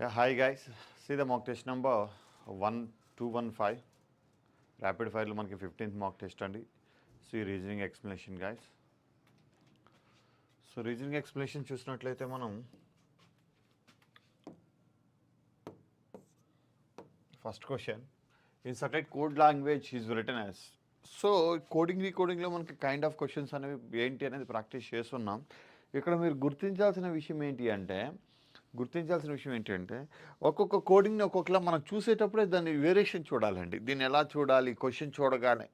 Yeah, hi guys. See the mock test number 1215. Rapid fire మనకి 15th mock test అండి. See reasoning explanation guys. So reasoning explanation చూసినట్లయితే మనం first question in certain code language is written as. So రీకోడింగ్లో మనకి kind of questions అనేవి ఏంటి అనేది practice చేస్తున్నాం. ఇక్కడ మీరు గుర్తించాల్సిన విషయం ఏంటి అంటే ఒక్కొక్క కోడింగ్ని ఒక్కొక్కలా మనం చూసేటప్పుడే దాన్ని వేరియేషన్ చూడాలండి. దీన్ని ఎలా చూడాలి క్వశ్చన్ చూడగానే.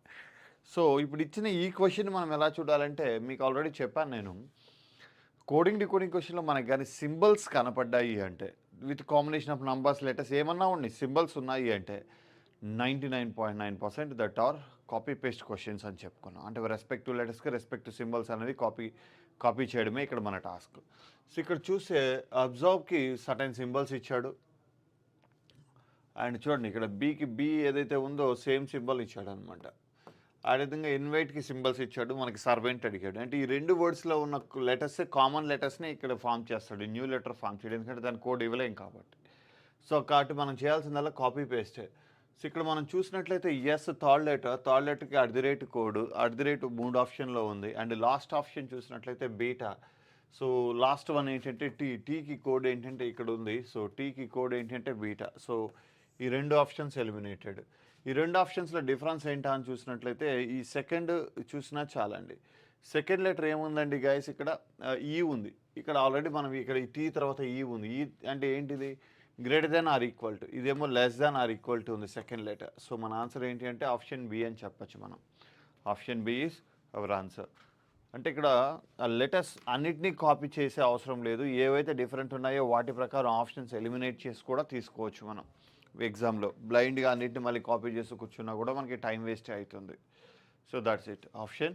సో ఇప్పుడు ఇచ్చిన ఈ క్వశ్చన్ మనం ఎలా చూడాలంటే మీకు ఆల్రెడీ చెప్పాను నేను. డీకోడింగ్ క్వశ్చన్లో మనకి కానీ సింబల్స్ కనపడ్డాయి అంటే with combination of numbers letters ఏమన్నా ఉన్నాయి సింబల్స్ ఉన్నాయి అంటే 99.9% that are copy paste questions అని చెప్పుకున్నాం. అంటే రెస్పెక్టివ్ లెటర్స్కి రెస్పెక్టివ్ సింబల్స్ అనేది కాపీ చేయడమే ఇక్కడ మన టాస్క్. సో ఇక్కడ చూస్తే అబ్జర్వ్కి సర్టెన్ సింబల్స్ ఇచ్చాడు అండ్ చూడండి ఇక్కడ బి ఏదైతే ఉందో సేమ్ సింబల్ ఇచ్చాడు అనమాట. అదేవిధంగా ఇన్వైట్కి సింబల్స్ ఇచ్చాడు, మనకి సర్వెంట్ అడిగాడు. అంటే ఈ రెండు వర్డ్స్లో ఉన్న లెటర్స్ కామన్ లెటర్స్ని ఇక్కడ ఫామ్ చేస్తాడు, న్యూ లెటర్ ఫామ్ చేయడం, ఎందుకంటే దాని కోడ్ ఇవ్వలేం కాబట్టి. సో కాబట్టి మనం చేయాల్సిందల్లా కాపీ పేస్టే. సో ఇక్కడ మనం చూసినట్లయితే ఎస్ థర్డ్ లెటర్కి కోడ్ 3 ఆప్షన్లో ఉంది. అండ్ లాస్ట్ ఆప్షన్ చూసినట్లయితే బీటా. సో లాస్ట్ వన్ ఏంటంటే టీకి కోడ్ ఏంటంటే ఇక్కడ ఉంది. సో టీకి కోడ్ ఏంటంటే బీటా. సో ఈ రెండు ఆప్షన్స్ ఎలిమినేటెడ్. ఈ రెండు ఆప్షన్స్లో డిఫరెన్స్ ఏంటా అని చూసినట్లయితే ఈ సెకండ్ చూసినా చాలండి. సెకండ్ లెటర్ ఏముందండి గైస్, ఇక్కడ ఈ ఉంది. ఇక్కడ ఆల్రెడీ మనం ఇక్కడ ఈ టీ తర్వాత ఈ ఉంది. ఈ అంటే ఏంటిది, greater than or equal to, ఇదేమో less than or equal to ఉంది సెకండ్ లెటర్. సో మన ఆన్సర్ ఏంటి అంటే ఆప్షన్ బి అని చెప్పచ్చు మనం. Option B is our answer. అంటే ఇక్కడ లెటర్స్ అన్నిటినీ కాపీ చేసే అవసరం లేదు, ఏవైతే డిఫరెంట్ ఉన్నాయో వాటి ప్రకారం ఆప్షన్స్ ఎలిమినేట్ చేసి కూడా తీసుకోవచ్చు మనం. ఎగ్జామ్లో బ్లైండ్గా అన్నిటిని మళ్ళీ కాపీ చేసి కూర్చున్నా కూడా మనకి టైం వేస్ట్ అవుతుంది. So that's it. Option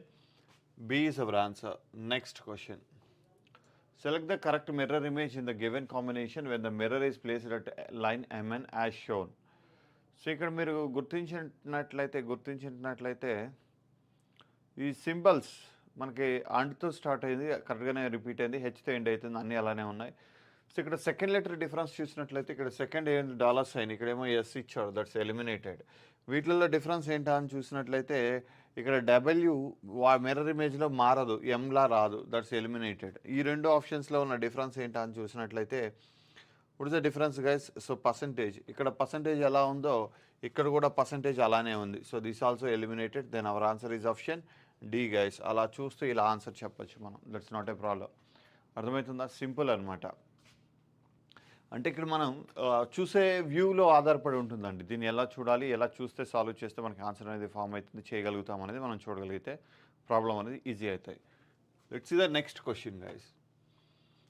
B is our answer. Next question, select the correct mirror image in the given combination when the mirror is placed at line MN as shown. So ఇక్కడ మీరు గుర్తించినట్లయితే ఈ symbols మనకి అండ్తో start అయింది, కరెక్ట్గానే repeat అయింది, హెచ్తో end అవుతుంది, అన్నీ అలానే ఉన్నాయి. సో ఇక్కడ సెకండ్ లెటర్ డిఫరెన్స్ చూసినట్లయితే ఇక్కడ సెకండ్ ఏంటి $సైన్, ఇక్కడేమో ఎస్ ఇచ్చాడు, దట్స్ ఎలిమినేటెడ్. వీటిల్లో డిఫరెన్స్ ఏంటా అని చూసినట్లయితే ఇక్కడ డబ్ల్యూ మిర్రర్ ఇమేజ్లో మారదు, ఎంలా రాదు, దట్స్ ఎలిమినేటెడ్. ఈ రెండు ఆప్షన్స్లో ఉన్న డిఫరెన్స్ ఏంటా అని చూసినట్లయితే what is the difference guys? So percentage, ఇక్కడ పర్సంటేజ్ ఎలా ఉందో ఇక్కడ కూడా పర్సంటేజ్ అలానే ఉంది. So this also eliminated. Then our answer is option D guys. అలా చూస్తూ ఇలా ఆన్సర్ చెప్పచ్చు మనం, దట్స్ నాట్ ఏ ప్రాబ్లం. అర్థమవుతుందా? సింపుల్ అనమాట. అంటే ఇక్కడ మనం చూసే వ్యూలో ఆధారపడి ఉంటుందండి. దీన్ని ఎలా చూడాలి, ఎలా చూస్తే సాల్వ్ చేస్తే మనకి ఆన్సర్ అనేది ఫామ్ అవుతుంది, చేయగలుగుతాం అనేది మనం చూడగలిగితే ప్రాబ్లం అనేది ఈజీ అవుతాయి. Let's see the next question guys.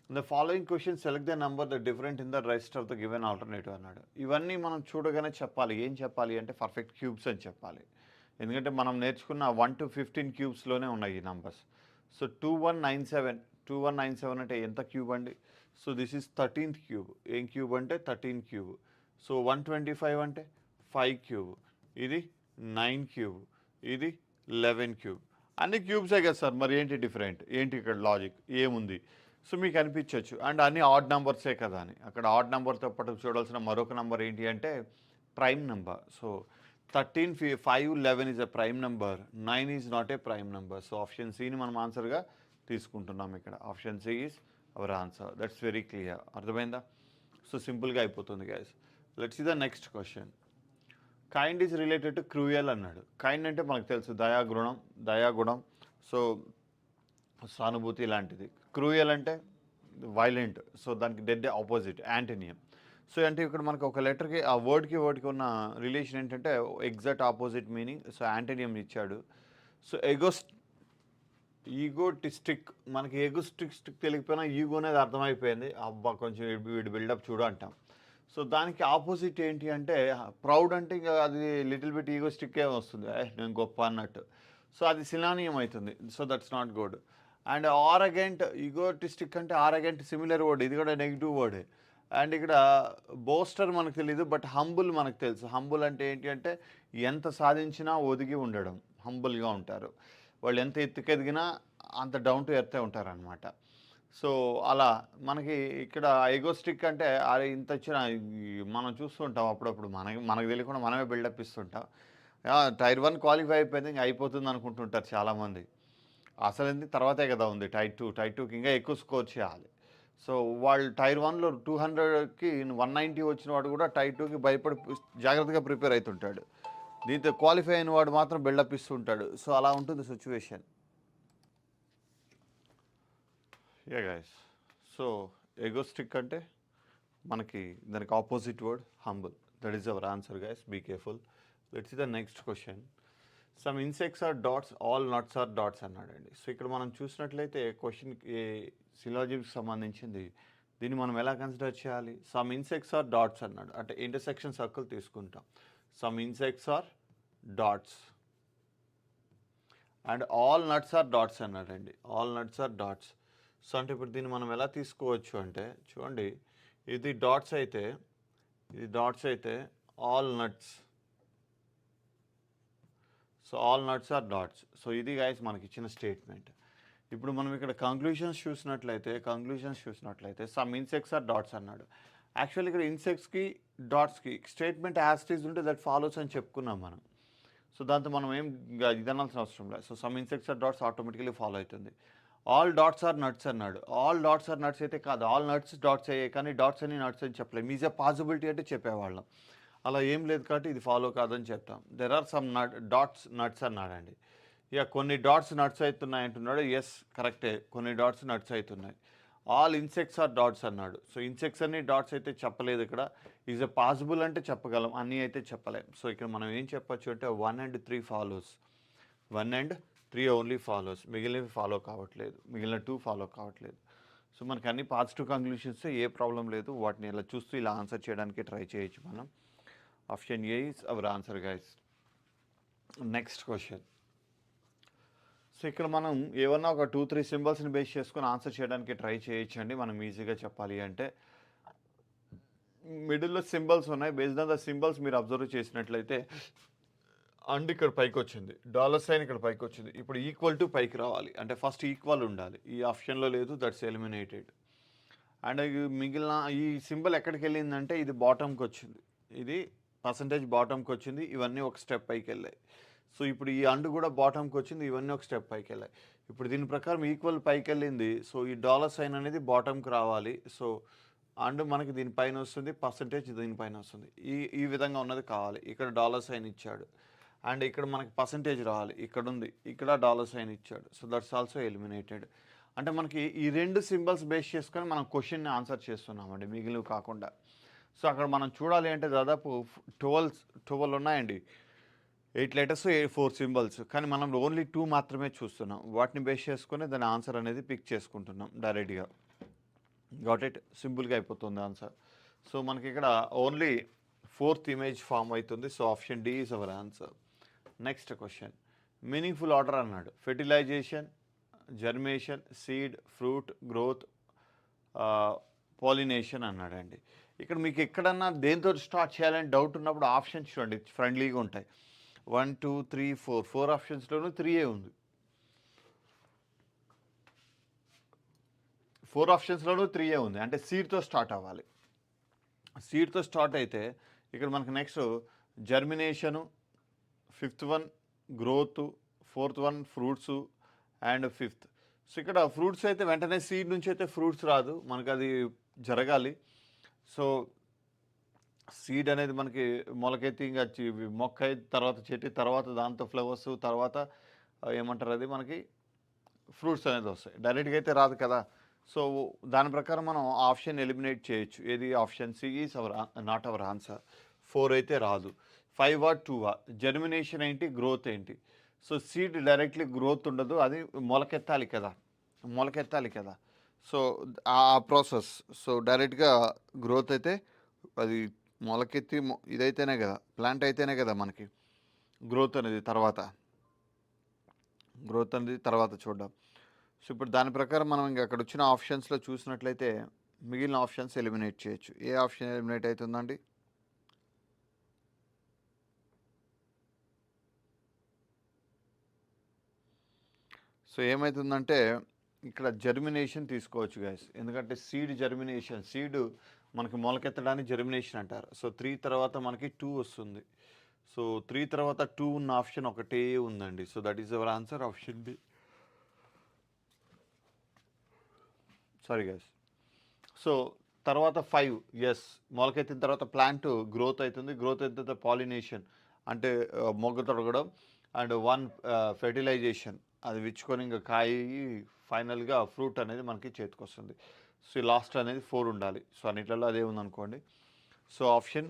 In the following question select the number the different in the rest of the given alternative అన్నాడు. ఇవన్నీ మనం చూడగానే చెప్పాలి. ఏం చెప్పాలి అంటే పర్ఫెక్ట్ క్యూబ్స్ అని చెప్పాలి. ఎందుకంటే మనం నేర్చుకున్న 1 to 15 క్యూబ్స్లోనే ఉన్నాయి ఈ నంబర్స్. సో 2197 అంటే ఎంత క్యూబ్ అండి? So this is 13th cube. ఏం క్యూబ్ అంటే 13 క్యూబ్. సో 125 అంటే 5 క్యూబ్, ఇది 9 క్యూబ్, ఇది 11 క్యూబ్. అన్ని క్యూబ్సే కదా సార్, మరి ఏంటి డిఫరెంట్, ఏంటి ఇక్కడ లాజిక్ ఏముంది? సో మీకు అనిపించవచ్చు అండ్ అన్ని ఆడ్ నెంబర్సే కదా అని. అక్కడ ఆడ్ నెంబర్తో పాటు చూడాల్సిన మరొక నెంబర్ ఏంటి అంటే prime number. So 13, 5, 11 is a prime number, 9 is not a prime number. So option సిని మనం ఆన్సర్గా తీసుకుంటున్నాం ఇక్కడ. Option C is our answer. That's very clear. అర్థమైందా? సో సింపుల్గా అయిపోతుంది guys. Let's see the next question. Kind is related to cruel అన్నాడు. Kind అంటే మనకు తెలుసు దయాగుణం, సో సానుభూతి లాంటిది. క్రూయల్ అంటే వైలెంట్, సో దానికి డెడ్ ఆపోజిట్ యాంటోనియం. సో అంటే ఇక్కడ మనకు ఒక లెటర్కి ఆ వర్డ్కి ఉన్న రిలేషన్ ఏంటంటే ఎగ్జాక్ట్ ఆపోజిట్ మీనింగ్. సో యాంటోనియం ఇచ్చాడు. సో ఈగోటిస్టిక్, మనకి ఎగోస్టిక్ తెలియకపోయినా ఈగో అనేది అర్థమైపోయింది. అబ్బా కొంచెం వీడి బిల్డప్ చూడు అంటాం. సో దానికి ఆపోజిట్ ఏంటి అంటే ప్రౌడ్, అంటే ఇంకా అది లిటిల్ బిట్ ఈగోస్టిక్కే వస్తుంది, నేను గొప్ప అన్నట్టు. సో అది సినానియం అవుతుంది. So that's not good. And arrogant, egotistic అంటే ఆరగెంట్ సిమిలర్ వర్డ్, ఇది కూడా నెగిటివ్ వర్డే. అండ్ ఇక్కడ బోస్టర్ మనకు తెలీదు, బట్ హంబుల్ మనకు తెలుసు. హంబుల్ అంటే ఏంటి అంటే ఎంత సాధించినా ఒదిగి ఉండడం, హంబుల్గా ఉంటారు వాళ్ళు. ఎంత ఎత్తుకెదిగినా అంత డౌన్ టు ఎర్తే ఉంటారనమాట. సో అలా మనకి ఇక్కడ ఎగోస్టిక్ అంటే అరే ఇంత వచ్చిన మనం చూస్తుంటాం అప్పుడప్పుడు మనకు తెలియకుండా మనమే బిల్డప్ ఇస్తుంటాం. టైర్ 1 క్వాలిఫై అయిపోయింది ఇంక అయిపోతుంది అనుకుంటుంటారు చాలామంది. అసలు ఎందుకు తర్వాతే కదా ఉంది టైర్ 2కి ఇంకా ఎక్కువ స్కోర్ చేయాలి. సో వాళ్ళు టైర్ 1లో 200కి 190 వచ్చిన వాడు కూడా టైర్ 2కి భయపడి జాగ్రత్తగా ప్రిపేర్ అవుతుంటాడు. దీంతో క్వాలిఫై అయిన వాడు మాత్రం బిల్డప్ ఇస్తుంటాడు. సో అలా ఉంటుంది సిచ్యువేషన్. గైస్, సో ఎగోస్టిక్ అంటే మనకి దానికి opposite word humble. That is our answer guys, be careful. Let's see the next question. Some insects are dots, all nuts are dots అన్నాడండి. సో ఇక్కడ మనం చూసినట్లయితే క్వశ్చన్కి సిలాజిమ్కి సంబంధించింది. దీన్ని మనం ఎలా కన్సిడర్ చేయాలి? సమ్ ఇన్సెక్ట్స్ ఆర్ డాట్స్ అన్నాడు అంటే ఇంటర్సెక్షన్ సర్కిల్ తీసుకుంటాం. Some insects are dots and all nuts are dots అన్నాడండి. All nuts are dots. So అంటే ఇప్పుడు దీన్ని మనం ఎలా తీసుకోవచ్చు అంటే చూడండి, ఇది డాట్స్ అయితే all nuts. So all nuts are dots. So ఇది గైస్ మనకి ఇచ్చిన స్టేట్మెంట్. ఇప్పుడు మనం ఇక్కడ కంక్లూషన్స్ చూసినట్లయితే సమ్ ఇన్సెక్ట్స్ ఆర్ డాట్స్ అన్నాడు. యాక్చువల్లీ ఇక్కడ ఇన్సెక్ట్స్కి డాట్స్కి స్టేట్మెంట్ యాస్టీస్ ఉంటే దట్ ఫాలోస్ అని చెప్పుకున్నాం మనం. సో దాంతో మనం ఏం ఇదనాల్సిన అవసరం లేదు. So some insects are dots automatically follow అవుతుంది. ఆల్ డాట్స్ ఆర్ నట్స్ అన్నాడు. ఆల్ డాట్స్ ఆర్ నట్స్ అయితే కాదు, ఆల్ నట్స్ డాట్స్ అయ్యాయి కానీ డాట్స్ అని నట్స్ అని చెప్పలేము. ఈజ్ ఎ పాసిబిలిటీ అంటే చెప్పేవాళ్ళం. అలా ఏం లేదు కాబట్టి ఇది ఫాలో కాదని చెప్తాం. There are some dots nuts అన్నాడండి. ఇక కొన్ని డాట్స్ నట్స్ అవుతున్నాయి అంటున్నాడు. ఎస్ కరెక్టే, కొన్ని డాట్స్ నట్స్ అవుతున్నాయి. ఆల్ ఇన్సెక్ట్స్ ఆర్ డాట్స్ అన్నాడు. సో ఇన్సెక్ట్స్ అన్ని డాట్స్ అయితే చెప్పలేదు. ఇక్కడ ఈజ్ ఎ పాసిబుల్ అంటే చెప్పగలం, అన్నీ అయితే చెప్పలేం. సో ఇక్కడ మనం ఏం చెప్పచ్చు అంటే 1 and 3 follows. 1 and 3 only follows, మిగిలినవి ఫాలో కావట్లేదు, మిగిలిన 2 ఫాలో కావట్లేదు. సో మనకి అన్ని పాజిటివ్ కంక్లూషన్స్, ఏ ప్రాబ్లం లేదు. వాటిని ఇలా చూస్తూ ఇలా ఆన్సర్ చేయడానికి ట్రై చేయొచ్చు మనం. Option A is our answer guys. Next question. So ఇక్కడ మనం ఏమన్నా ఒక 2-3 సింబల్స్ని బేస్ చేసుకొని ఆన్సర్ చేయడానికి ట్రై చేయొచ్చండి. మనం ఈజీగా చెప్పాలి అంటే మిడిల్లో సింబల్స్ ఉన్నాయి. బేస్డ్ ఆన్ ద సింబల్స్ మీరు అబ్జర్వ్ చేసినట్లయితే అండ్ ఇక్కడ పైకి వచ్చింది, డాలర్ సైన్ ఇక్కడ పైకి వచ్చింది. ఇప్పుడు ఈక్వల్ టు పైకి రావాలి అంటే ఫస్ట్ ఈక్వల్ ఉండాలి. ఈ ఆప్షన్లో లేదు, దట్స్ ఎలిమినేటెడ్. అండ్ మిగిలిన ఈ సింబల్ ఎక్కడికి వెళ్ళిందంటే ఇది బాటమ్కి వచ్చింది, ఇది పర్సంటేజ్ బాటమ్కి వచ్చింది, ఇవన్నీ ఒక స్టెప్ పైకి వెళ్ళాయి. సో ఇప్పుడు ఈ అండ్ కూడా బాటమ్కి వచ్చింది, ఇవన్నీ ఒక స్టెప్ పైకి వెళ్ళాయి. ఇప్పుడు దీని ప్రకారం ఈక్వల్ పైకి వెళ్ళింది. సో ఈ డాలర్ సైన్ అనేది బాటమ్కి రావాలి. సో అండ్ మనకి దీనిపైన వస్తుంది, పర్సంటేజ్ దీనిపైన వస్తుంది. ఈ విధంగా ఉన్నది కావాలి. ఇక్కడ డాలర్ సైన్ ఇచ్చాడు అండ్ ఇక్కడ మనకి పర్సంటేజ్ రావాలి, ఇక్కడ ఉంది, ఇక్కడ డాలర్ సైన్ ఇచ్చాడు. So that's also eliminated. అంటే మనకి ఈ రెండు సింబల్స్ బేస్ చేసుకొని మనం క్వశ్చన్ని ఆన్సర్ చేస్తున్నామండి, మిగిలినవి కాకుండా. సో అక్కడ మనం చూడాలి అంటే దాదాపు 12 ఉన్నాయండి. 8 లెటర్స్ 4 సింబల్స్, కానీ మనం ఓన్లీ 2 మాత్రమే చూస్తున్నాం. వాటిని బేస్ చేసుకొని దాని ఆన్సర్ అనేది పిక్ చేసుకుంటున్నాం డైరెక్ట్గా. గాట్ ఇట్, సింపుల్గా అయిపోతుంది ఆన్సర్. సో మనకి ఇక్కడ ఓన్లీ 4th ఇమేజ్ ఫామ్ అవుతుంది. So option D is our answer. Next question. Meaningful order అన్నాడు. Fertilization, germination, seed, fruit, growth, pollination అన్నాడండి. ఇక్కడ మీకు ఎక్కడన్నా దేంతో స్టార్ట్ చేయాలని డౌట్ ఉన్నప్పుడు ఆప్షన్స్ చూడండి, ఫ్రెండ్లీగా ఉంటాయి. 1 2 3 4 ఆప్షన్స్లోనూ 3 ఉంది. 4 ఆప్షన్స్లోనూ 3 ఉంది, అంటే సీడ్తో స్టార్ట్ అవ్వాలి. సీడ్తో స్టార్ట్ అయితే ఇక్కడ మనకు next germination, 5th one growth, 4th one fruits and 5th. So ఇక్కడ ఫ్రూట్స్ అయితే వెంటనే సీడ్ నుంచి అయితే ఫ్రూట్స్ రాదు, మనకు అది జరగాలి. సో సీడ్ అనేది మనకి మొలకెత్తి ఇంకా మొక్క అయిన తర్వాత చెట్టు, తర్వాత దాంతో ఫ్లవర్స్, తర్వాత ఏమంటారు అది మనకి ఫ్రూట్స్ అనేది వస్తాయి. డైరెక్ట్గా అయితే రాదు కదా. సో దాని ప్రకారం మనం ఆప్షన్ ఎలిమినేట్ చేయొచ్చు. ఏది option C is our not our answer. 4 అయితే రాదు. 5 ఆర్ 2 జర్మినేషన్ ఏంటి, గ్రోత్ ఏంటి. సో సీడ్ డైరెక్ట్లీ గ్రోత్ ఉండదు, అది మొలకెత్తాలి కదా. సో ఆ ప్రాసెస్. సో డైరెక్ట్గా గ్రోత్ అయితే అది మొలకెత్తి ఇదైతేనే కదా, ప్లాంట్ అయితేనే కదా మనకి గ్రోత్ అనేది తర్వాత చూద్దాం. సో ఇప్పుడు దాని ప్రకారం మనం ఇంకా అక్కడ వచ్చిన ఆప్షన్స్లో చూసినట్లయితే మిగిలిన ఆప్షన్స్ ఎలిమినేట్ చేయొచ్చు. ఏ ఆప్షన్ ఎలిమినేట్ అవుతుందండి? సో ఏమవుతుందంటే ఇక్కడ జర్మినేషన్ తీసుకోవచ్చు గైస్, ఎందుకంటే సీడ్ జర్మినేషన్, సీడ్ మనకి మొలకెత్తడానికి జర్మినేషన్ అంటారు. సో 3 తర్వాత మనకి 2 వస్తుంది. సో 3 తర్వాత 2 ఉన్న ఆప్షన్ ఒకటే ఉందండి. So that is our answer, option B. Sorry guys. So తర్వాత 5, ఎస్, మొలకెత్తిన తర్వాత ప్లాంట్ గ్రోత్ అవుతుంది. గ్రోత్ అయిన తర్వాత పాలినేషన్ అంటే మొగ్గ తొడగడం, అండ్ 1 ఫెర్టిలైజేషన్, అది విచ్చుకొని ఇంకా కాయి ఫైనల్గా ఫ్రూట్ అనేది మనకి చేతికి వస్తుంది. సో ఈ లాస్ట్ అనేది 4 ఉండాలి. సో అన్నిట్లలో అదే ఉందనుకోండి. So option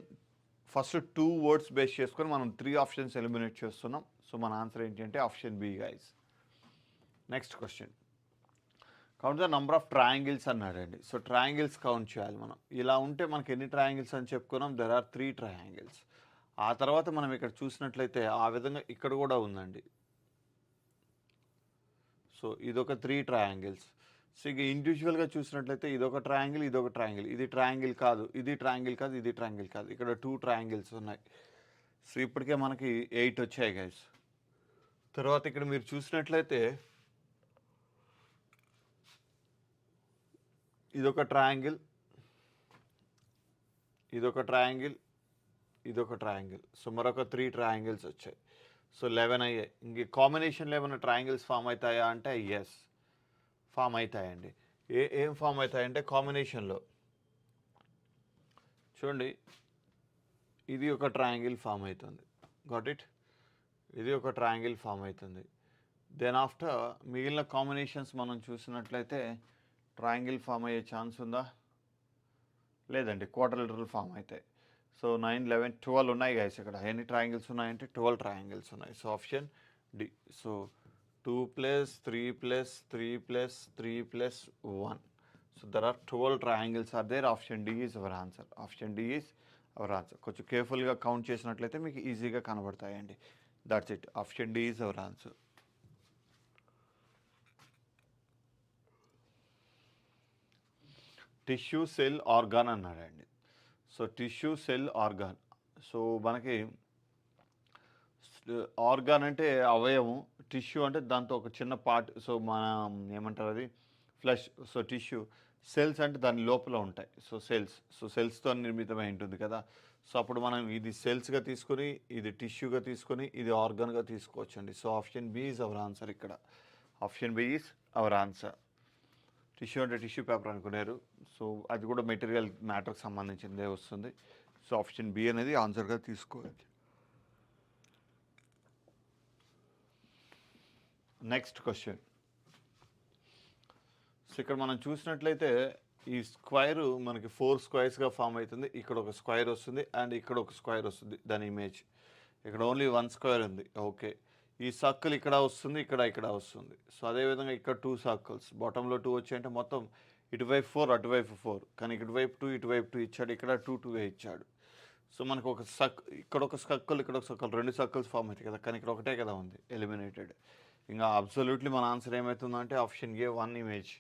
first 2 words base చేసుకొని మనం 3 ఆప్షన్స్ ఎలిమినేట్ చేస్తున్నాం. సో మన ఆన్సర్ ఏంటి అంటే option B guys. Next question, count the number of triangles అన్నాడండి. సో ట్రయాంగిల్స్ కౌంట్ చేయాలి మనం. ఇలా ఉంటే మనకి ఎన్ని ట్రయాంగిల్స్ అని చెప్పుకున్నాం, దెర్ ఆర్ 3 ట్రయాంగిల్స్. ఆ తర్వాత మనం ఇక్కడ చూసినట్లయితే ఆ విధంగా ఇక్కడ కూడా ఉందండి. సో ఇదొక 3 ట్రయాంగిల్స్. సో ఇక ఇండివిజువల్గా చూసినట్లయితే ఇదొక ట్రయాంగిల్, ఇదొక ట్రయాంగిల్, ఇది ట్రయాంగిల్ కాదు, ఇది ట్రయాంగిల్ కాదు, ఇది ట్రయాంగిల్ కాదు, ఇక్కడ 2 ట్రయాంగిల్స్ ఉన్నాయి. సో ఇప్పటికే మనకి 8 వచ్చాయి గైస్. తర్వాత ఇక్కడ మీరు చూసినట్లయితే ఇదొక ట్రయాంగిల్, ఇదొక ట్రయాంగిల్, ఇదొక ట్రయాంగిల్. సో మరొక 3 ట్రయాంగిల్స్ వచ్చాయి. సో 11 అయ్యాయి. ఇంక కాంబినేషన్లో ఏమైనా ట్రయాంగిల్స్ ఫామ్ అవుతాయా అంటే ఎస్, ఫామ్ అవుతాయండి. ఏం ఫామ్ అవుతాయంటే కాంబినేషన్లో చూడండి, ఇది ఒక ట్రయాంగిల్ ఫామ్ అవుతుంది, గాట్ ఇట్, ఇది ఒక ట్రయాంగిల్ ఫామ్ అవుతుంది. దెన్ ఆఫ్టర్ మిగిలిన కాంబినేషన్స్ మనం చూసినట్లయితే ట్రయాంగిల్ ఫామ్ అయ్యే ఛాన్స్ ఉందా, లేదండి, క్వాడ్రిలేటరల్ ఫామ్ అవుతాయి. సో 9, 11, 12 ఉన్నాయి గైస్. ఇక్కడ ఎన్ని ట్రయాంగిల్స్ ఉన్నాయంటే 12 ట్రయాంగిల్స్ ఉన్నాయి. So option D. So 2 + 3 + 3 + 3 + 1. So there are 12 triangles are there. Option D is our answer. Option D is our answer. కొంచెం కేర్ఫుల్గా కౌంట్ చేసినట్లయితే మీకు ఈజీగా కనబడతాయండి. That's it. Option D is our answer. Tissue, cell, organ అన్నాడండి. So tissue, cell, organ. So మనకి organ అంటే అవయవం, టిష్యూ అంటే దాంతో ఒక చిన్న పార్ట్. సో మనం ఏమంటారు అది ఫ్లెష్. So tissue. సెల్స్ అంటే దాని లోపల ఉంటాయి. So cells. సో సెల్స్తో నిర్మితమై ఉంటుంది కదా. సో అప్పుడు మనం ఇది సెల్స్గా తీసుకొని, ఇది టిష్యూగా తీసుకొని, ఇది ఆర్గాన్గా తీసుకోవచ్చు అండి. So option B is our answer ఇక్కడ. Option B is our answer. Tissue అంటే టిష్యూ పేపర్ అనుకున్నారు. సో అది కూడా మెటీరియల్ మ్యాటర్కి సంబంధించిందే వస్తుంది. సో ఆప్షన్ బి అనేది ఆన్సర్గా తీసుకోవచ్చు. Next question. సో ఇక్కడ మనం చూసినట్లయితే ఈ స్క్వైర్ మనకి 4 స్క్వైర్స్గా ఫామ్ అవుతుంది. ఇక్కడ ఒక స్క్వైర్ వస్తుంది అండ్ ఇక్కడ ఒక స్క్వైర్ వస్తుంది దాని ఇమేజ్. ఇక్కడ ఓన్లీ 1 స్క్వైర్ ఉంది. ఓకే, ఈ సర్కిల్ ఇక్కడ వస్తుంది, ఇక్కడ వస్తుంది. సో అదేవిధంగా ఇక్కడ 2 సర్కిల్స్, బాటంలో 2 వచ్చాయంటే మొత్తం ఇటువైపు 4, అటువైపు 4, కానీ ఇటువైపు 2, ఇటువైపు 2 ఇచ్చాడు, ఇక్కడ 2, 2 ఇచ్చాడు. సో మనకు ఒక ఇక్కడ ఒక సర్కిల్, ఇక్కడ ఒక సర్కిల్, 2 సర్కిల్స్ ఫామ్ అవుతాయి కదా, కానీ ఇక్కడ ఒకటే కదా ఉంది, ఎలిమినేటెడ్. ఇంకా అబ్సల్యూట్లీ మన ఆన్సర్ ఏమవుతుందంటే ఆప్షన్ ఏ 1 ఇమేజ్.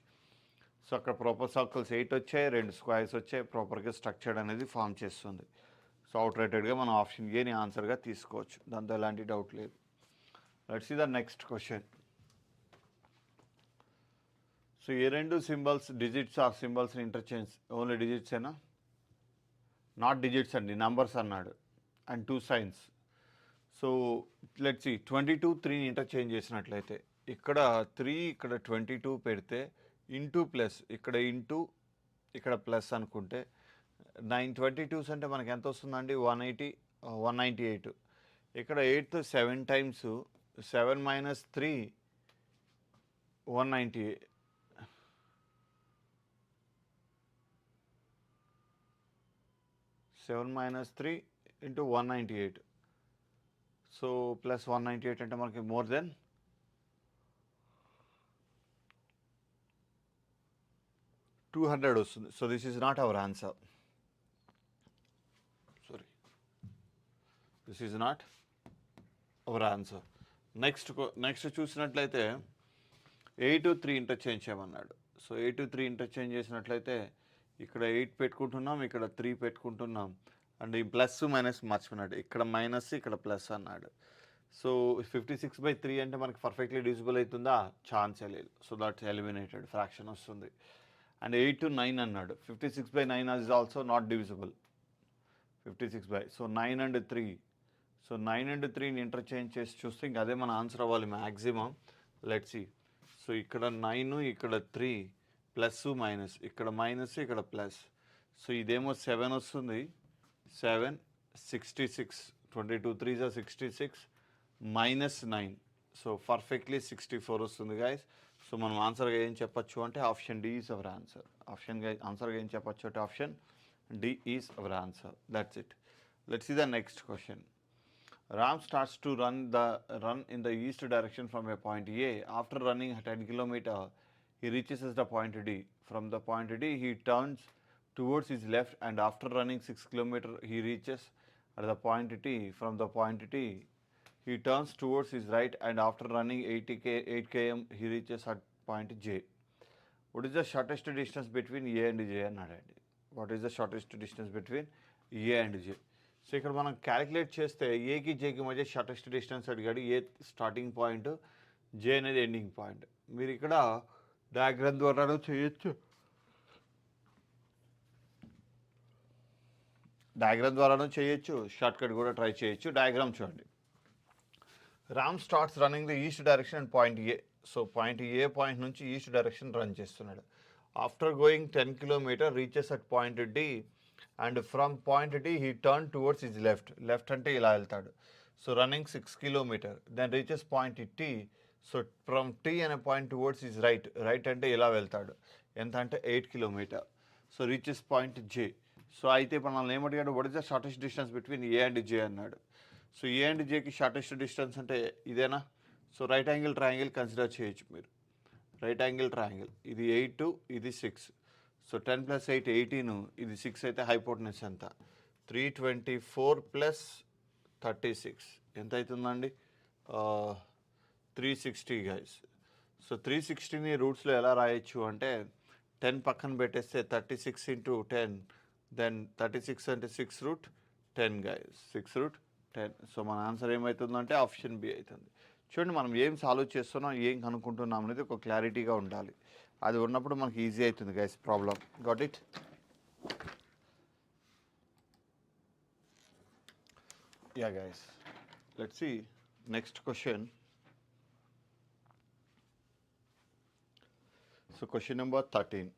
సో అక్కడ ప్రాపర్ సర్కిల్స్ 8 వచ్చాయి, 2 స్క్వైర్స్ వచ్చాయి, ప్రాపర్గా స్ట్రక్చర్డ్ అనేది ఫామ్ చేస్తుంది. సో అవుట్ రేటెడ్గా మనం ఆప్షన్ ఏని ఆన్సర్గా తీసుకోవచ్చు, దాంతో ఎలాంటి డౌట్ లేదు. Let's see the next question. So a 2 symbols digits or సింబల్స్ని ఇంటర్చేంజ్, ఓన్లీ డిజిట్స్ ఏనా, నాట్ డిజిట్స్ అండి, నంబర్స్ అన్నాడు, and 2 signs. So let's see 22, 3ని ఇంటర్చేంజ్ చేసినట్లయితే ఇక్కడ 3, ఇక్కడ 22 పెడితే ఇంటూ ప్లస్, ఇక్కడ ఇంటూ, ఇక్కడ ప్లస్ అనుకుంటే 9 22s అంటే మనకి ఎంత వస్తుందండి, 180, 198. ఇక్కడ 8తో 7 టైమ్స్, 7 - 3 198. 7 - 3 × 198. సో ప్లస్ 198 అంటే మనకి మోర్ దెన్ 200 వస్తుంది. So this is not our answer. Sorry, this is not our answer. Next చూసినట్లయితే 8, 3 ఇంటర్చేంజ్ చేయమన్నాడు. సో 8, 3 ఇంటర్చేంజ్ చేసినట్లయితే ఇక్కడ 8 పెట్టుకుంటున్నాం, ఇక్కడ 3 పెట్టుకుంటున్నాం, అండ్ ఈ ప్లస్ మైనస్ మర్చిపోయినాడు, ఇక్కడ మైనస్, ఇక్కడ ప్లస్ అన్నాడు. సో 56/3 అంటే మనకి పర్ఫెక్ట్లీ డివిజిబుల్ అవుతుందా? ఛాన్సే లేదు. సో దట్స్ ఎలిమినేటెడ్, ఫ్రాక్షన్ వస్తుంది. అండ్ 8 to 9 అన్నాడు. 56/9 is also not divisible. 56 so 9 and 3. So 9 and 3ని ఇంటర్చేంజ్ చేసి చూస్తే ఇంక అదే మన ఆన్సర్ అవ్వాలి మ్యాక్సిమం. Let's see. సో ఇక్కడ 9, ఇక్కడ 3, ప్లస్ మైనస్, ఇక్కడ మైనస్, ఇక్కడ ప్లస్. సో ఇదేమో 7 వస్తుంది. 7, 66, 22 3s are 66, minus 9. So perfectly 64 వస్తుంది గైస్. సో మనం ఆన్సర్గా ఏం చెప్పచ్చు అంటే option D is our answer. ఆన్సర్గా ఏం చెప్పచ్చు అంటే option D is our answer. That's it. Let's see the next question. Ram starts to run in the east direction from a point A. After running 10 km, he reaches the point D. From the point D, he turns towards his left, and after running 6 km, he reaches at the point T. From the point T, he turns towards his right, and after running 8 km, he reaches at point J. What is the shortest distance between A and J? What is the shortest distance between A and J. So ఇక్కడ మనం calculate చేస్తే ఏకి జేకి మధ్య shortest distance అడిగాడు. ఏ starting point, జే అనేది ending point. మీరు ఇక్కడ diagram ద్వారాను చేయొచ్చు, షార్ట్ కట్ కూడా ట్రై చేయొచ్చు. డయాగ్రామ్ చూడండి. Ram starts running the east direction and point A. So point A point నుంచి ఈస్ట్ డైరెక్షన్ రన్ చేస్తున్నాడు. After going 10 km, reaches at point D, and from point D he turn towards his left అంటే ఇలా వెళ్తాడు. So running 6 km, then reaches point T. So from T అనే point towards his right అంటే ఇలా వెళ్తాడు. ఎంత అంటే 8 km. So reaches point J. So అయితే ఇప్పుడు మనం ఏమడిగాడు, what is the shortest distance between A and J అన్నాడు. సో ఏ అండ్ జేకి షార్టెస్ట్ డిస్టెన్స్ అంటే ఇదేనా? So right angle triangle consider చేయొచ్చు మీరు. రైట్ యాంగిల్ ట్రయాంగిల్, ఇది 8, ఇది 6. సో 10 + 8 18, ఇది 6 అయితే హైపోటెనస్ ఎంత? 324 + 36 ఎంత అవుతుందండి? 360 గైస్. సో 360ని రూట్స్లో ఎలా రాయొచ్చు అంటే 10 పక్కన పెట్టేస్తే 36 × 10, దెన్ 36 అంటే 6√10 గైస్, 6√10. సో మన ఆన్సర్ ఏమవుతుందంటే ఆప్షన్ బి అవుతుంది. చూడండి, మనం ఏం సాల్వ్ చేస్తున్నాం, ఏం కనుక్కుంటున్నాం అనేది ఒక క్లారిటీగా ఉండాలి. అది ఉన్నప్పుడు మనకి ఈజీ అవుతుంది guys problem. Got it? Ya guys, let's see next question. So question number 13.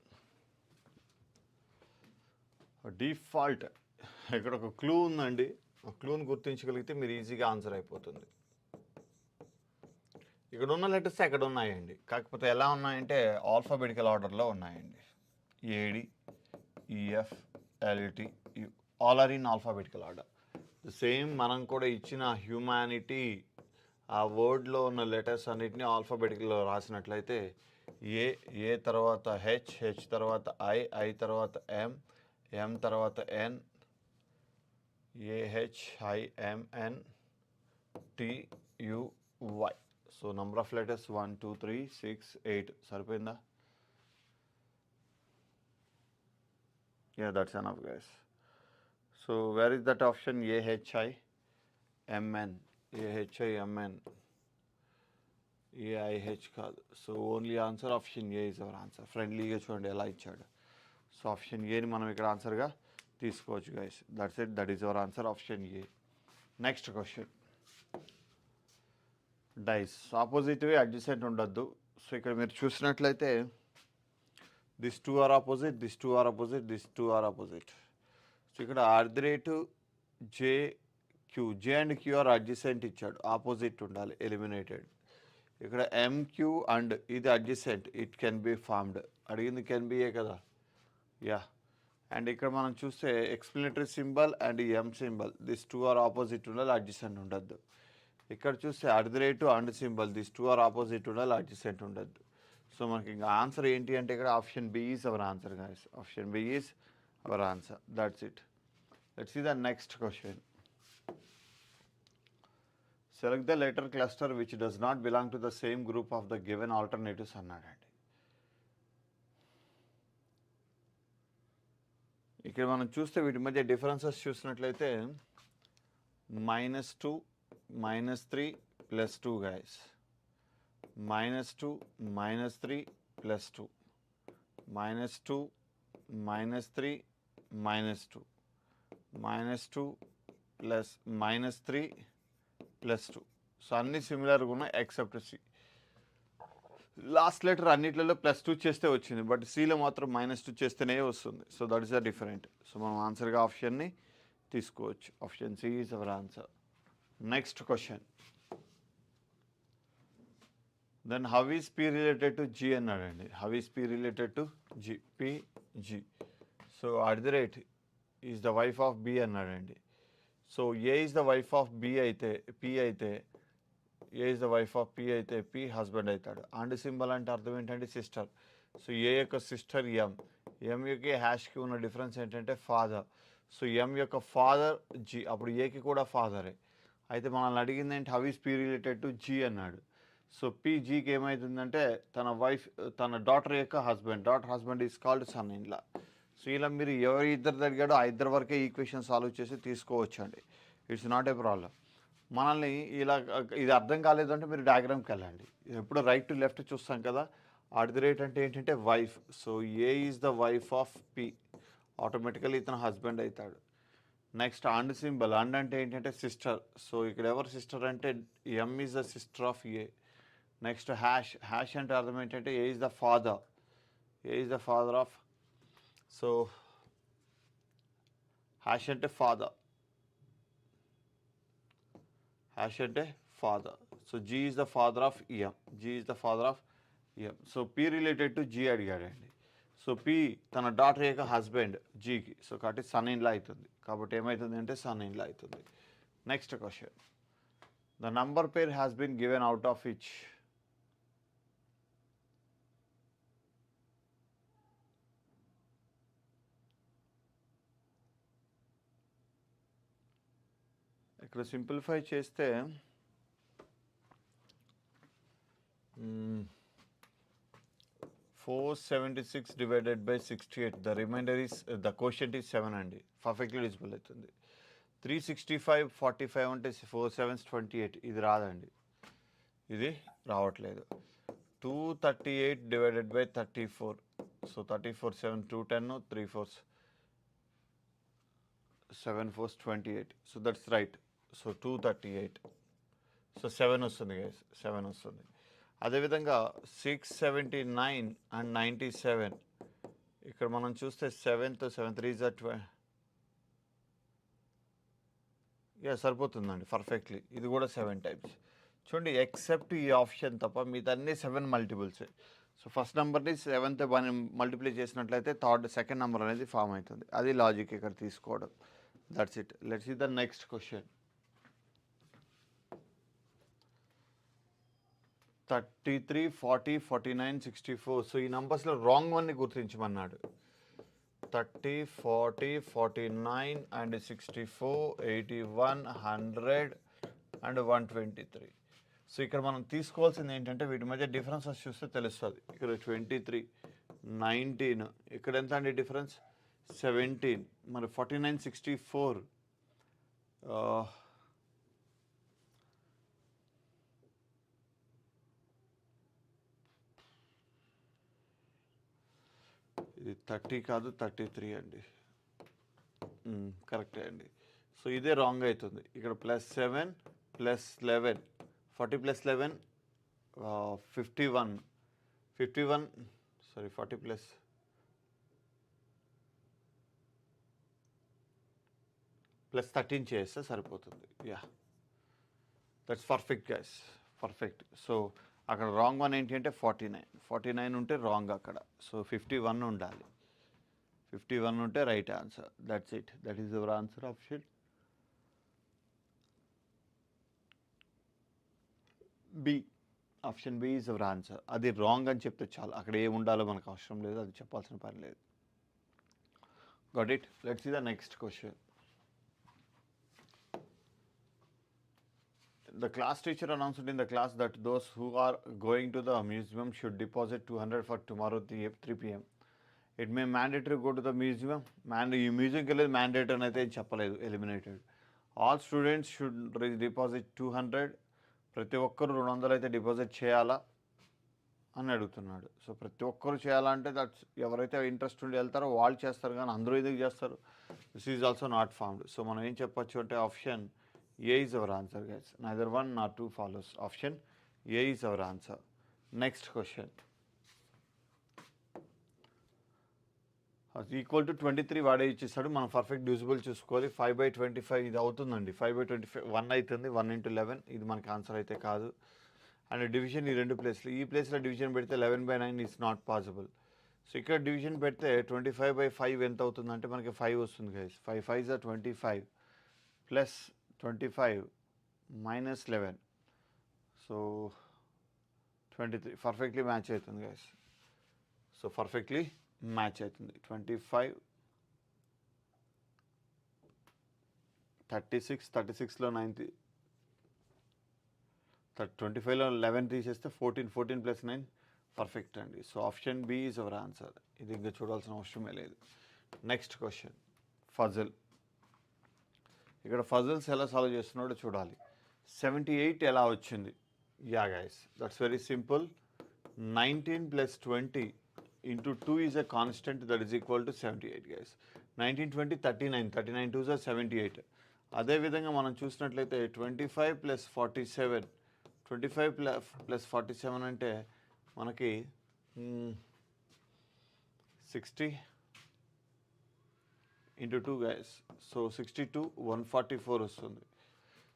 Default, ఇక్కడ ఒక క్లూ ఉందండి. ఆ క్లూని గుర్తించగలిగితే మీరు ఈజీగా ఆన్సర్ అయిపోతుంది. ఇక్కడ ఉన్న లెటర్స్ ఎక్కడ ఉన్నాయండి, కాకపోతే ఎలా ఉన్నాయంటే ఆల్ఫాబెటికల్ ఆర్డర్లో ఉన్నాయండి. A D, E F, L T, all are in alphabetical order. Same మనం కూడా ఇచ్చిన హ్యూమానిటీ ఆ వర్డ్లో ఉన్న లెటర్స్ అన్నిటిని ఆల్ఫాబెటికల్లో రాసినట్లయితే ఏ తర్వాత హెచ్ తర్వాత ఐ తర్వాత ఎం తర్వాత ఎన్, AHIMN TUY. So number of letters 1 2 3 6 8 సరిపోయిందా? Yeah, that's enough guys. So where is that option? AHIMN, AIH కాదు. So only answer option A is our answer. ఫ్రెండ్లీగా చూడండి ఎలా ఇచ్చాడు. సో ఆప్షన్ ఏని మనం ఇక్కడ ఆన్సర్గా తీసుకోవచ్చు guys. That's it, that is our answer, option A. Next question. Dice ఆపోజిట్వి అడ్జసెంట్ ఉండొద్దు. సో ఇక్కడ మీరు చూసినట్లయితే this 2 are opposite, this 2 are opposite, this 2 are opposite. So ఇక్కడ @JQ, J and Q are adjacent ఇచ్చాడు, ఆపోజిట్ ఉండాలి, eliminated. ఇక్కడ MQ and ఇది adjacent, it can be formed. అడిగింది కెన్ బియే కదా. యా, అండ్ ఇక్కడ మనం చూస్తే explanatory symbol and M symbol, this 2 are opposite ఉండాలి, అడ్జసెంట్ ఉండద్దు. ఇక్కడ చూస్తే @ and symbol, this 2 are opposite ఉండాలి, అడ్జసెంట్ ఉండద్దు. సో మనకి ఇంకా ఆన్సర్ ఏంటి అంటే ఇక్కడ option B is our answer guys. Option B is our answer. That's it. Let's see the next question. Select the letter cluster which does not belong to the same group of the given alternatives అన్నాడండి. ఇక్కడ మనం చూస్తే వీటి మధ్య differences చూసినట్లయితే -2, -3 + 2 guys. -2 -3 + 2 -2 -3 -2 -2 plus -3 + 2. So అన్ని సిమిలర్గా ఉన్నాయి ఎక్సెప్ట్ సి. లాస్ట్ లెటర్ అన్నిట్లలో +2 చేస్తే వచ్చింది, బట్ సిలో మాత్రం -2 చేస్తేనే వస్తుంది. So that is the different. So మనం ఆన్సర్గా ఆప్షన్ని తీసుకోవచ్చు. Option C is our answer. Next question. Then how is P related to G అన్నాడండి. How is P related to G? P G. So @ is the wife of B అన్నాడండి. So A is the wife of B అయితే P అయితే, A is the wife of P అయితే P husband అవుతాడు. And symbol అంటే అర్థం ఏంటంటే sister. So ఏ యొక్క sister ఎం. ఎం యొక్క హ్యాష్కి ఉన్న డిఫరెన్స్ ఏంటంటే ఫాదర్. సో ఎం యొక్క ఫాదర్ జీ, అప్పుడు ఏకి కూడా ఫాదరే. అయితే మనల్ని అడిగింది ఏంటి, how is P related to G అన్నాడు. సో పి జీకి ఏమవుతుందంటే తన వైఫ్, తన డాటర్ యొక్క husband. Daughter husband is called son in law. So ఇలా మీరు ఎవరి ఇద్దరు అడిగాడో ఆ ఇద్దరు వరకే ఈక్వేషన్ సాల్వ్ చేసి తీసుకోవచ్చు అండి. It's not a problem. మనల్ని ఇలా ఇది అర్థం కాలేదంటే మీరు డయాగ్రామ్కి వెళ్ళండి. ఎప్పుడు రైట్ టు లెఫ్ట్ చూస్తాం కదా. @ అంటే ఏంటంటే wife. So A is the wife of P, automatically ఇతను హస్బెండ్ అవుతాడు. Next and symbol. అండ్ అంటే ఏంటంటే సిస్టర్. సో ఇక్కడ ఎవరు సిస్టర్ అంటే M is the sister of A. Next hash. Hash అంటే అర్థం ఏంటంటే A is the father. A is the father of. So hash అంటే ఫాదర్. హ్యాష్ అంటే father. So G is the father of M. G is the father of M. So P related to G అడిగాడండి. So P తన daughter యొక్క husband జీకి. సో కాబట్టి son in law అవుతుంది. కాబట్టి ఏమవుతుంది అంటే సన్ ఇన్ లా అవుతుంది. Next question. The number pair has been given out of which? ఇక్కడ సింప్లిఫై చేస్తే 476 divided by 68. The remainder is the quotient is 7 అండి. పర్ఫెక్ట్లీ డిజిబుల్ అవుతుంది. 365 45 అంటే 4 7s 28. ఇది రాదండి, ఇది రావట్లేదు. 238 divided by 34. So 34 7 210 3 4s 7 4s 28. So that's right. So 238. So 7 వస్తుంది గైస్, 7 వస్తుంది. అదేవిధంగా 679 అండ్ 97. ఇక్కడ మనం చూస్తే 7th 7 3 సరిపోతుందండి పర్ఫెక్ట్లీ. ఇది కూడా 7 టైమ్స్. చూడండి ఎక్సెప్ట్ ఈ ఆప్షన్ తప్ప మిగతా 7 మల్టిపుల్స్. సో ఫస్ట్ నెంబర్ని 7th మల్టిప్లై చేసినట్లయితే సెకండ్ నెంబర్ అనేది ఫామ్ అవుతుంది. అది లాజిక్ ఇక్కడ తీసుకోవడం. That's it. Let's see the next question. 33 40 49 64. So ఈ నంబర్స్లో రాంగ్ వన్ని గుర్తించమన్నాడు. 30 40 49 అండ్ 64 81 100 అండ్ 123. సో ఇక్కడ మనం తీసుకోవాల్సింది ఏంటంటే వీటి మధ్య డిఫరెన్సెస్ చూస్తే తెలుస్తుంది. ఇక్కడ 23 19, ఇక్కడ ఎంత అండి డిఫరెన్స్ 17. మరి 49 64 ఇది 30 కాదు 33 అండి. కరెక్టే అండి. సో ఇదే రాంగ్ అవుతుంది. ఇక్కడ +7 +11 40 + 11 51 51 సారీ 40 +13 చేస్తే సరిపోతుంది. That's perfect guys, perfect. So అక్కడ రాంగ్ వన్ ఏంటి అంటే 49 ఉంటే రాంగ్ అక్కడ. సో 51 ఉండాలి. 51 ఉంటే right answer. That's it. That is your answer. Option B. Option B is your answer. అది రాంగ్ అని చెప్తే చాలు. అక్కడ ఏమి ఉండాలో మనకు అవసరం లేదు, అది చెప్పాల్సిన పని లేదు. Got it. Let's see the next question. The class teacher announced in the class that those who are going to the museum should deposit 200 for tomorrow 3 p.m. It may mandatory go to the museum. ఈ మ్యూజియంకి వెళ్ళేది mandate అని అయితే చెప్పలేదు, eliminated. All students should deposit 200. ప్రతి ఒక్కరు 200 అయితే deposit చేయాలా అని అడుగుతున్నాడు. సో ప్రతి ఒక్కరు చేయాలంటే దట్స్ ఎవరైతే ఇంట్రెస్ట్ ఉండి వెళ్తారో వాళ్ళు చేస్తారు, కానీ అందరూ ఎందుకు చేస్తారు? This is also not found. So మనం ఏం చెప్పొచ్చు అంటే option A is our answer guys. Neither 1 nor 2 follows. Option A is our answer. Next question. Equal to 23 వాడే ఇచ్చేస్తాడు. మనం పర్ఫెక్ట్ డివిజిబుల్ చూసుకోవాలి. 5/25 ఇది అవుతుందండి. 5/25 1 అవుతుంది. 1 × 11 ఇది మనకి ఆన్సర్ అయితే కాదు. అండ్ డివిజన్ ఈ రెండు ప్లేస్లు, ఈ ప్లేస్లో డివిజన్ పెడితే 11/9 ఈజ్ నాట్ పాసిబుల్. సో ఇక్కడ డివిజన్ పెడితే 25/5 ఎంత అవుతుందంటే మనకి 5 వస్తుంది guys. 5 5s are 25 plus 25 minus 11, so 23 perfectly match అవుతుంది గైస్. సో పర్ఫెక్ట్లీ మ్యాచ్ అవుతుంది. 25 36 36లో 90 25లో 11 తీసేస్తే 14 14 ప్లస్ 9 పర్ఫెక్ట్ అండి. So option B is our answer. ఇది ఇంకా చూడాల్సిన అవసరమే లేదు. Next question puzzle. ఇక్కడ ఫజల్స్ ఎలా సాల్వ్ చేస్తున్నాడో చూడాలి. 78 ఎలా వచ్చింది? Ya guys, that's very simple. 19 + 20 into 2 is a constant, that is equal to 78 guys. 19 20 39, 39 2s are 78. అదే విధంగా మనం చూసినట్లయితే 25 + 47, 25 + 47 అంటే మనకి 60 into 2 guys. సో 62 144 వస్తుంది.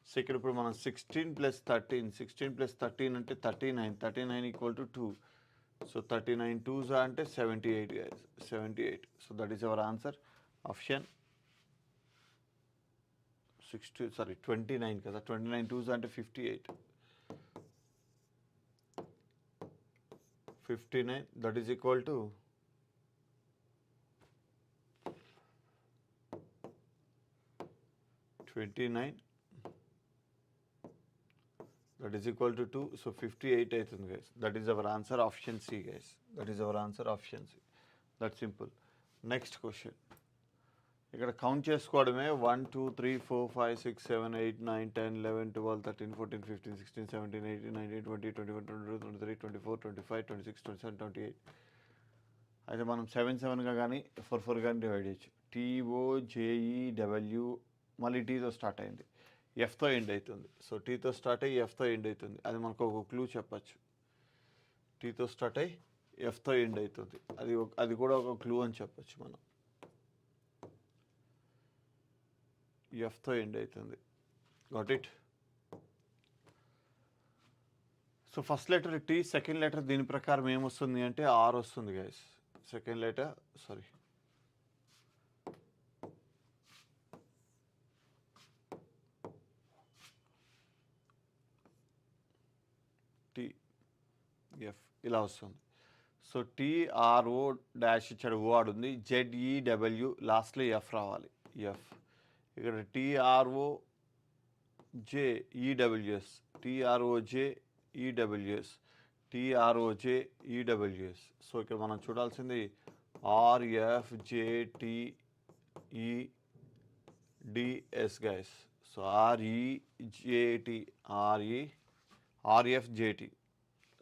సో ఇక్కడ ఇప్పుడు మనం 16 + 13, 16 + 13 అంటే 39, 39 equal to 2. So 39 2s అంటే 78 guys, 78. So that is our answer. Option 29 కదా, 29 2s అంటే 58. 59 that is equal to 29 that is equal to 2. So 58 అవుతుంది guys. That is our answer. Option C guys. That is our answer. Option C. That's simple. Next question. ఇక్కడ count చేసుకోవడమే. 1 2 3 4 5 6 7 8 9 10 11 12 13 14 15 16 17 18 19 20 21 22 23 24 25 26 27 28. అయితే మనం 7 7గా కానీ 4 4 కానీ divide చేయొచ్చు. TOJEW మళ్ళీ టీతో స్టార్ట్ అయింది, ఎఫ్తో ఎండ్ అవుతుంది. సో టీతో స్టార్ట్ అయ్యి ఎఫ్తో ఎండ్ అవుతుంది. అది మనకు ఒక క్లూ చెప్పచ్చు. టీతో స్టార్ట్ అయ్యి ఎఫ్తో ఎండ్ అవుతుంది, అది కూడా ఒక క్లూ అని చెప్పచ్చు మనం. ఎఫ్తో ఎండ్ అవుతుంది. Got it? So first letter T, second letter దీని ప్రకారం ఏమొస్తుంది అంటే ఆర్ వస్తుంది guys. Second letter sorry F ఇలా వస్తుంది. సో TRO డాష్ ఇచ్చాడు, ఓ ఆడుంది. ZEW లాస్ట్లో ఎఫ్ రావాలి. ఎఫ్ ఇక్కడ TROJEWS, TROJEWS, TROJEWS. సో ఇక్కడ మనం చూడాల్సింది RFJTEDS guys. So RFJT.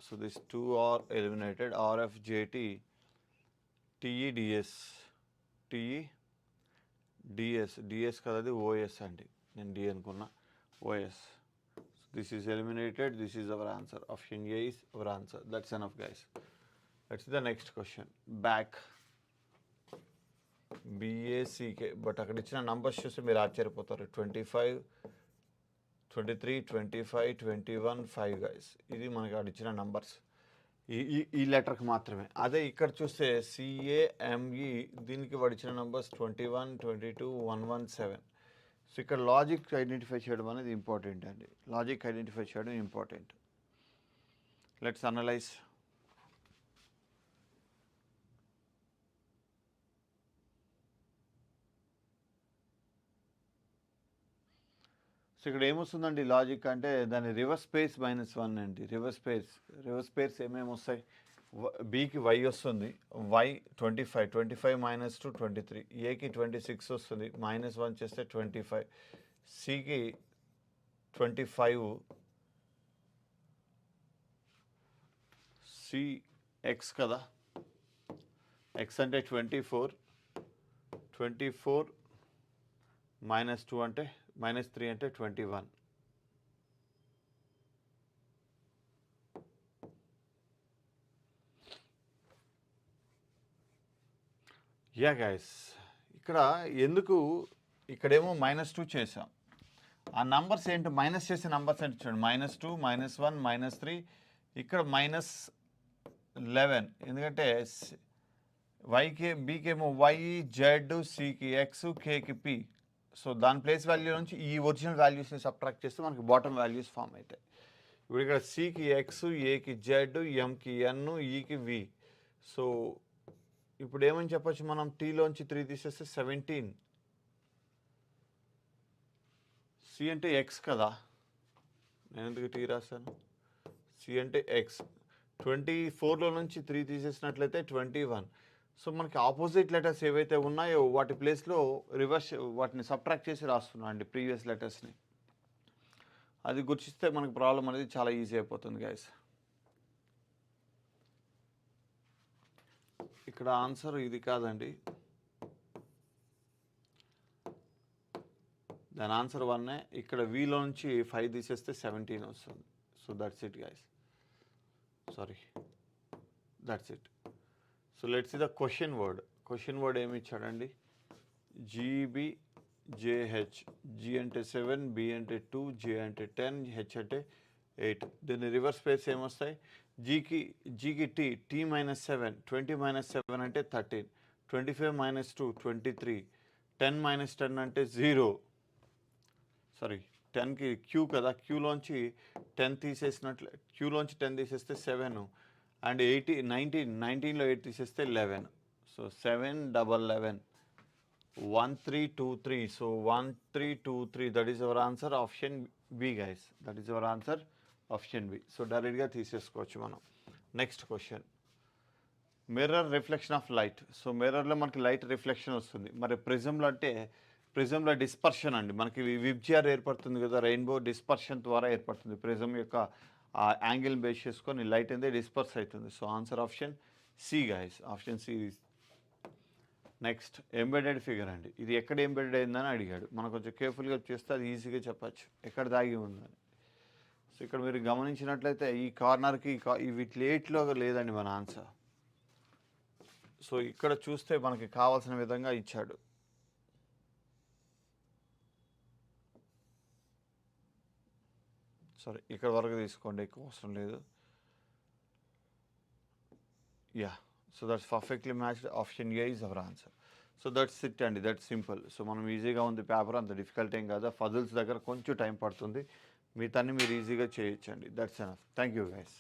So these two are eliminated. RFJT, TEDS, DS కదా, అది OS అండి. నేను D అనుకున్నా, OS. So this is eliminated. This is our answer. Option A is our answer. That's enough guys. Let's see the next question. Back BACK. But అక్కడ ఇచ్చిన numbers చూసి మీరు ఆశ్చర్యపోతారు. 25 23 25 21 5 గైస్. ఇది మనకి అక్కడ ఇచ్చిన నంబర్స్ ఈ లెటర్కి మాత్రమే. అదే ఇక్కడ చూస్తే CAME దీనికి వాడు ఇచ్చిన నంబర్స్ 21 22 117. సో ఇక్కడ లాజిక్ ఐడెంటిఫై చేయడం అనేది ఇంపార్టెంట్ అండి. లాజిక్ ఐడెంటిఫై చేయడం ఇంపార్టెంట్. Let's analyse. సో ఇక్కడ ఏమొస్తుందండి లాజిక్ అంటే దాని రివర్స్ పేర్స్ -1 అండి. రివర్స్ పేర్స్ ఏమేమి వస్తాయి? బీకి Y వస్తుంది, Y 25 25 - 2 23. ఏకి 26 వస్తుంది, -1 చేస్తే 25. సికి 25, సి ఎక్స్ కదా, ఎక్స్ అంటే 24, -2 అంటే -3 అంటే 21. యా గైస్, ఇక్కడ ఎందుకు ఇక్కడేమో -2 చేసాం, ఆ నంబర్స్ ఏంటి మైనస్ చేసే నంబర్స్ ఏంటి చూడండి, -2, -1, -3, ఇక్కడ -11, ఎందుకంటే వైకి బీకేమో వై, జెడ్, సికి ఎక్స్, కేకి పి. సో దాని ప్లేస్ వాల్యూ నుంచి ఈ ఒరిజినల్ వాల్యూస్ని సబ్ట్రాక్ట్ చేస్తే మనకి బాటమ్ వాల్యూస్ ఫామ్ అవుతాయి. ఇప్పుడు ఇక్కడ సికి ఎక్స్, ఏకి జెడ్, ఎంకి ఎన్, ఈకి వి. సో ఇప్పుడు ఏమని చెప్పొచ్చు మనం, టీలోంచి 3 తీసేస్తే 17. సి అంటే ఎక్స్ కదా, నేను ఎందుకు టీ రాశాను, సి అంటే ఎక్స్. 24లో నుంచి 3 తీసేసినట్లయితే 21. సో మనకి ఆపోజిట్ లెటర్స్ ఏవైతే ఉన్నాయో వాటి ప్లేస్లో రివర్స్ వాటిని సబ్ట్రాక్ట్ చేసి రాస్తున్నా అండి ప్రీవియస్ లెటర్స్ని. అది గుర్తిస్తే మనకి ప్రాబ్లం అనేది చాలా ఈజీ అయిపోతుంది గైస్. ఇక్కడ ఆన్సర్ ఇది కాదండి, దాని ఆన్సర్ 1. ఇక్కడ వీలో నుంచి 5 తీసేస్తే 17 వస్తుంది. So that's it guys, sorry, that's it. So let's see the question word. Question word ఏమి ఇచ్చాడండి, జీబీజేహెచ్. జీ అంటే 7, బి అంటే 2, జే అంటే 10, హెచ్ అంటే 8. దీని రివర్స్ పేర్స్ ఏమొస్తాయి, జీకి టీ, టీ -7, 20 -7 అంటే 13, 25 - 2 23, 10 - 10 అంటే 0. సారీ, 10కి క్యూ కదా, క్యూలోంచి 10 తీసేసినట్లు, క్యూలోంచి 10 తీసేస్తే 7, అండ్ 19లో 8 తీసేస్తే 11. సో 7 11 1323. So 1323, that is our answer, option B guys, that is our answer, option B. So డైరెక్ట్గా తీసేసుకోవచ్చు మనం. Next question, mirror reflection of light. So మిర్రర్లో మనకి లైట్ రిఫ్లెక్షన్ వస్తుంది, మరి ప్రిజంలో అంటే ప్రిజంలో డిస్పర్షన్ అండి, మనకి విబ్జిఆర్ ఏర్పడుతుంది కదా, రెయిన్బో డిస్పర్షన్ ద్వారా ఏర్పడుతుంది. ప్రిజం యొక్క ఆ యాంగిల్ బేస్ చేసుకొని లైట్ అనేది డిస్పర్స్ అవుతుంది. So answer option C guys, option C. Next embedded figure అండి, ఇది ఎక్కడ ఎంబెడెడ్ అయిందని అడిగాడు. మనం కొంచెం కేర్ఫుల్గా చేస్తే అది ఈజీగా చెప్పచ్చు ఎక్కడ దాగి ఉందని. సో ఇక్కడ మీరు గమనించినట్లయితే ఈ కార్నర్కి వీటిలో లేదండి మన ఆన్సర్. సో ఇక్కడ చూస్తే మనకి కావాల్సిన విధంగా ఇచ్చాడు. సారీ, ఇక్కడ వరకు తీసుకోండి, ఎక్కువ అవసరం లేదు. Yeah, so that's perfectly matched, option A is our answer. So that's it అండి, దట్స్ సింపుల్. సో మనం ఈజీగా ఉంది పేపర్, అంత డిఫికల్ట్ ఏం కాదు. ఫజిల్స్ దగ్గర కొంచెం టైం పడుతుంది, మిగతాన్ని మీరు ఈజీగా చేయొచ్చండి. That's enough. Thank you guys.